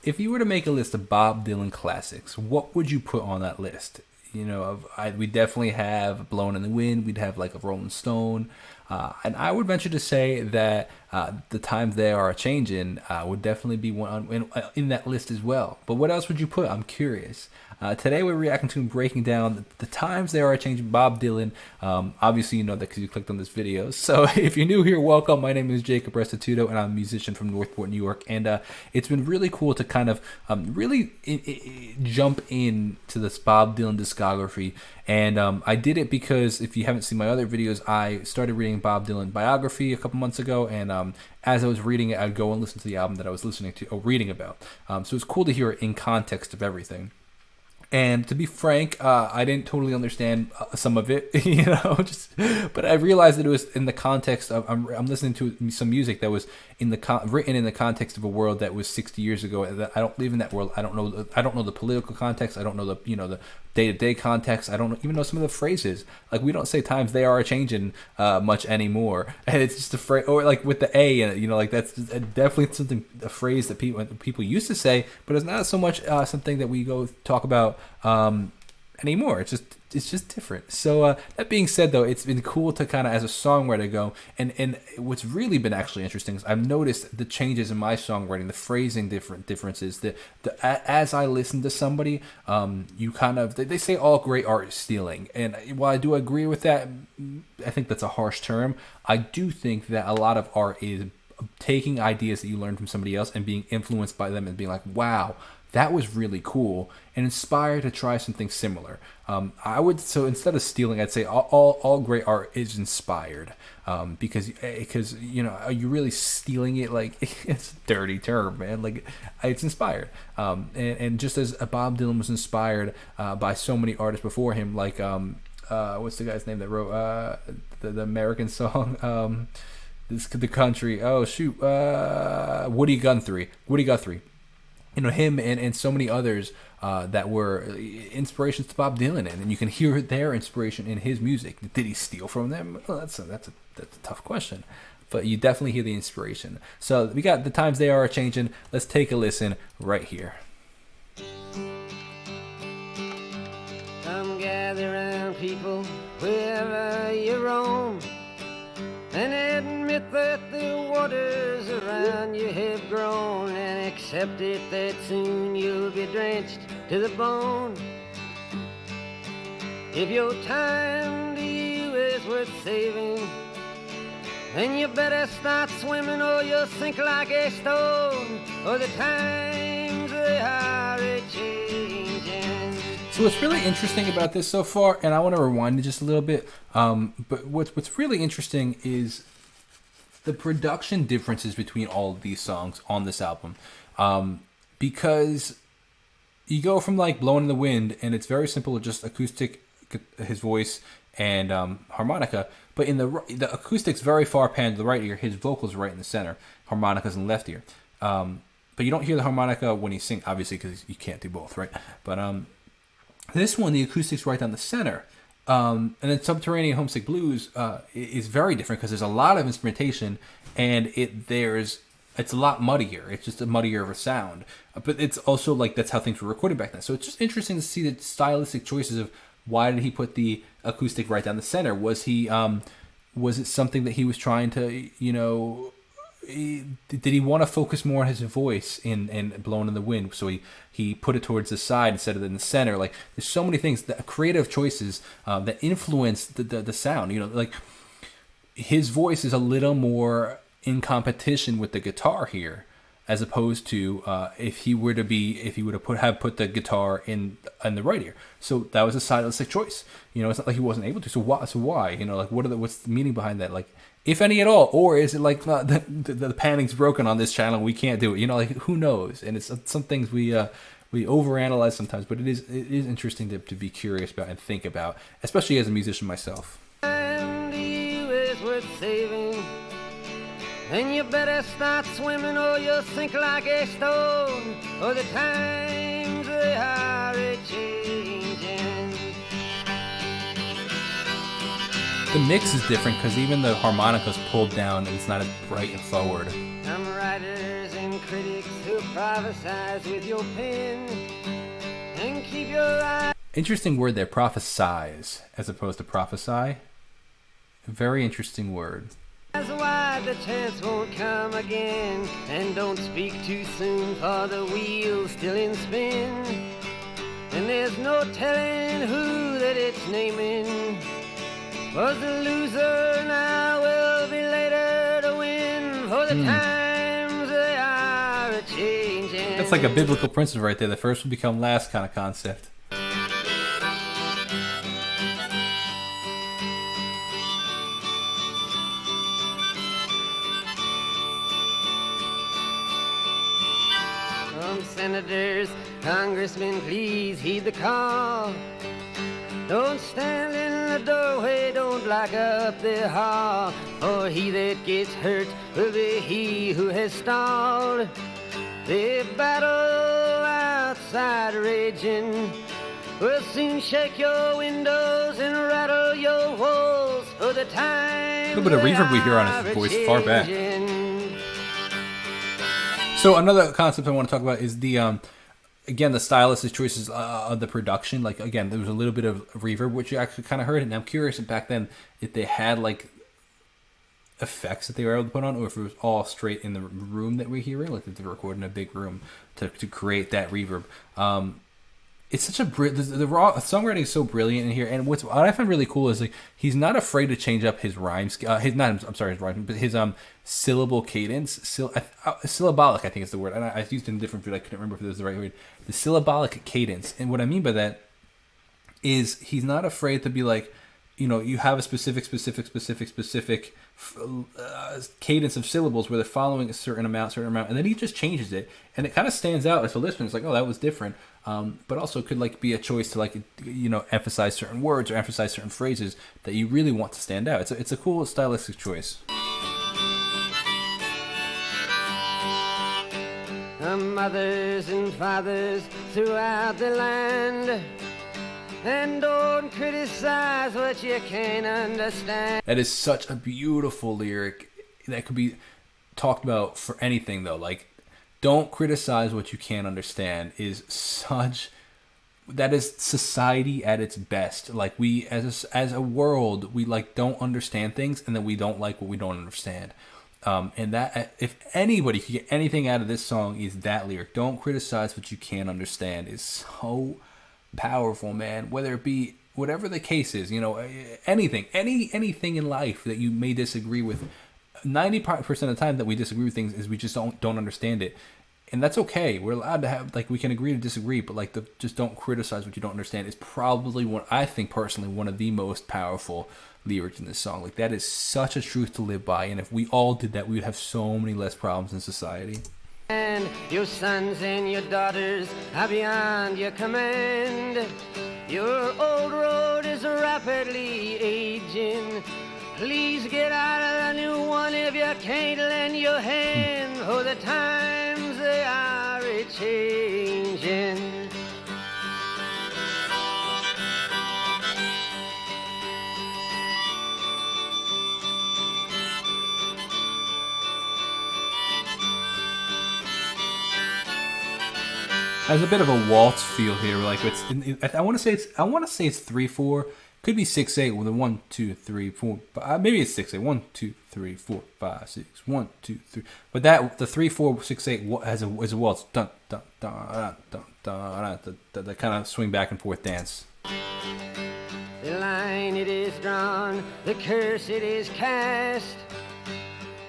if you were to make a list of Bob Dylan classics, what would you put on that list? We definitely have "Blowing in the Wind." We'd have like a Rolling Stone, and I would venture to say that "The Times They Are A-Changin" would definitely be one in that list as well. But what else would you put? I'm curious. Today we're reacting to and breaking down the times they are changing Bob Dylan. Obviously, you know that because you clicked on this video. So if you're new here, welcome. My name is Jacob Restituto, and I'm a musician from Northport, New York. And it's been really cool to kind of really jump into this Bob Dylan discography. And I did it because if you haven't seen my other videos, I started reading Bob Dylan biography a couple months ago, and as I was reading it, I'd go and listen to the album that I was listening to or reading about. So it's cool to hear it in context of everything. And to be frank, I didn't totally understand some of it, but I realized that it was in the context of I'm listening to some music that was written in the context of a world that was 60 years ago. That I don't live in that world. I don't know the political context. I don't know the day-to-day context. I don't even know some of the phrases. Like, we don't say "times they are changing" much anymore, and it's just a phrase, or like with the A in it, like that's definitely a phrase that people used to say, but it's not so much something that we go talk about anymore. It's just different. So that being said, though, it's been cool to kind of as a songwriter go, and what's really been actually interesting is I've noticed the changes in my songwriting, the phrasing differences. As I listen to somebody, you kind of they say all great art is stealing, and while I do agree with that, I think that's a harsh term. I do think that a lot of art is taking ideas that you learned from somebody else and being influenced by them and being like, wow, that was really cool, and inspired to try something similar. So instead of stealing, I'd say all great art is inspired, because you're really stealing it. Like, it's a dirty term, man. Like, it's inspired, and just as Bob Dylan was inspired by so many artists before him, like what's the guy's name that wrote the American song, the country? Oh shoot, Woody Guthrie. Him and so many others that were inspirations to Bob Dylan, and you can hear their inspiration in his music. Did he steal from them? Well, that's a tough question, but you definitely hear the inspiration. So we got "The Times They Are Changing." Let's take a listen right here. Come gather round, people, wherever you roam, and admit that the waters around you have grown, and accept it that soon you'll be drenched to the bone. If your time to you is worth saving, then you better start swimming or you'll sink like a stone, or the times they are a-changing. So what's really interesting about this so far, and I want to rewind it just a little bit, but what's really interesting is the production differences between all of these songs on this album, because you go from like "Blowing in the Wind," and it's very simple, just acoustic, his voice and harmonica, but in the acoustic's very far panned to the right ear, his vocals right in the center, harmonica's in the left ear, but you don't hear the harmonica when he sings, obviously, because you can't do both, right? But this one, the acoustic's right down the center. And then "Subterranean Homesick Blues" is very different because there's a lot of instrumentation, and it's a lot muddier. It's just a muddier of a sound. But it's also like that's how things were recorded back then. So it's just interesting to see the stylistic choices of why did he put the acoustic right down the center? Was it something that he was trying to, did he want to focus more on his voice in "Blowing in the Wind"? So he put it towards the side instead of in the center. Like, there's so many things, creative choices that influence the sound. Like, his voice is a little more in competition with the guitar here, as opposed to if he would have put the guitar in the right ear. So that was a stylistic choice. It's not like he wasn't able to. So why? Like, what's the meaning behind that? Like, if any at all, or is it like the panning's broken on this channel, we can't do it? Like, who knows? And it's some things we overanalyze sometimes, but it is interesting to be curious about and think about, especially as a musician myself. Time to you is worth saving, then you better start swimming or you'll sink like a stone, or the times they are a-changing. The mix is different because even the harmonica's pulled down and it's not as bright and forward. Some writers and critics who prophesize with your pen and keep your eyes. Interesting word there, prophesize, as opposed to prophesy. Very interesting word. That's why the chance won't come again. And don't speak too soon, for the wheel's still in spin. And there's no telling who that it's naming. Was the loser, now will be later to win. For the times they are a-changin'. That's like a biblical principle right there. The first will become last kind of concept. Senators, congressmen, please heed the call. Don't stand in the doorway, don't block up the hall. For he that gets hurt will be he who has stalled. The battle outside raging will soon shake your windows and rattle your walls. For the time A little bit of reverb we hear on his voice far back. So another concept I want to talk about is the again, the stylistic choices of the production. Like, again, there was a little bit of reverb, which you actually kind of heard. And I'm curious if back then, if they had, like, effects that they were able to put on, or if it was all straight in the room that we're hearing, like if they recorded in a big room to create that reverb. It's such a the raw songwriting is so brilliant in here, and what I find really cool is like he's not afraid to change up his rhymes. His rhyme, but his syllable cadence, syllabolic, I think is the word. And I used it in a different food. I couldn't remember if it was the right word. The syllabolic cadence, and what I mean by that is he's not afraid to be like, you know, you have a specific cadence of syllables where they're following a certain amount, and then he just changes it, and it kind of stands out as a listener. It's like, oh, that was different, but also could like be a choice to like, you know, emphasize certain words or emphasize certain phrases that you really want to stand out. It's a cool stylistic choice. Mothers and fathers throughout the land. And don't criticize what you can't understand. That is such a beautiful lyric that could be talked about for anything, though. Like, don't criticize what you can't understand is such... That is society at its best. Like, we, as a world, we, like, don't understand things, and then we don't like what we don't understand. And that, if anybody could get anything out of this song, is that lyric. Don't criticize what you can't understand is so... powerful, man. Whether it be whatever the case is, you know, anything in life that you may disagree with. 90% of the time that we disagree with things is we just don't understand it, and that's okay. We're allowed to have, like, we can agree to disagree, but like just don't criticize what you don't understand is probably what I think personally one of the most powerful lyrics in this song. Like, that is such a truth to live by, and if we all did that, we would have so many less problems in society. And your sons and your daughters are beyond your command. Your old road is rapidly aging. Please get out of the new one if you can't lend your hand. For the times they are a-changin'. Has a bit of a waltz feel here, like I want to say it's 3/4, could be 6/8 with a 1 2 3 4. Maybe it's 6/8. 1 2 3 4 5 6 1 2 3. But that the 3 4 6 8 is a waltz. Dun dun dun dun dun dun. That kind of swing back and forth dance. The line it is drawn, the curse it is cast.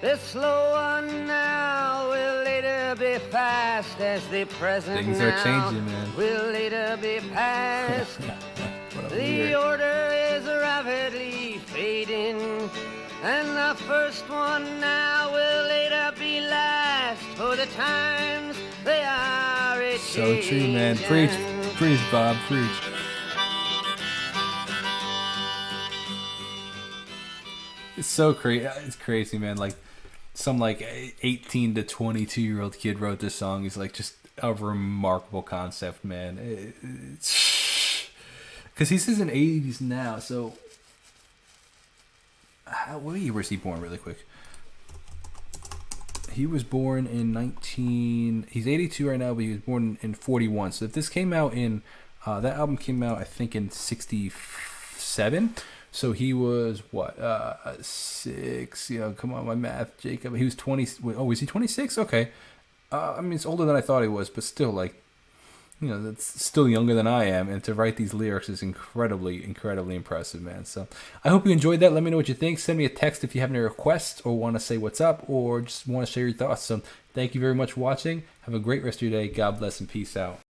The slow one now will later be fast, as the present Things now are changing, man. will later be past. The order is rapidly fading, and the first one now will later be last. For the times they are a-changin'. So true, man. Preach, Bob, preach. It's so crazy. It's crazy, man. Like, some like 18 to 22-year-old kid wrote this song. He's like just a remarkable concept, man. Because he's in the 80s now. So, what year was he born? Really quick. He was born in 19. He's 82 right now, but he was born in 41. So if this came out in, that album came out, I think, in 67. So he was what, 6? You know, come on, my math, Jacob. He was 20. Oh, was he 26? Okay. I mean, it's older than I thought he was, but still, like, you know, that's still younger than I am, and to write these lyrics is incredibly, incredibly impressive, man. So I hope you enjoyed that. Let me know what you think. Send me a text if you have any requests or want to say what's up or just want to share your thoughts. So thank you very much for watching. Have a great rest of your day. God bless and peace out.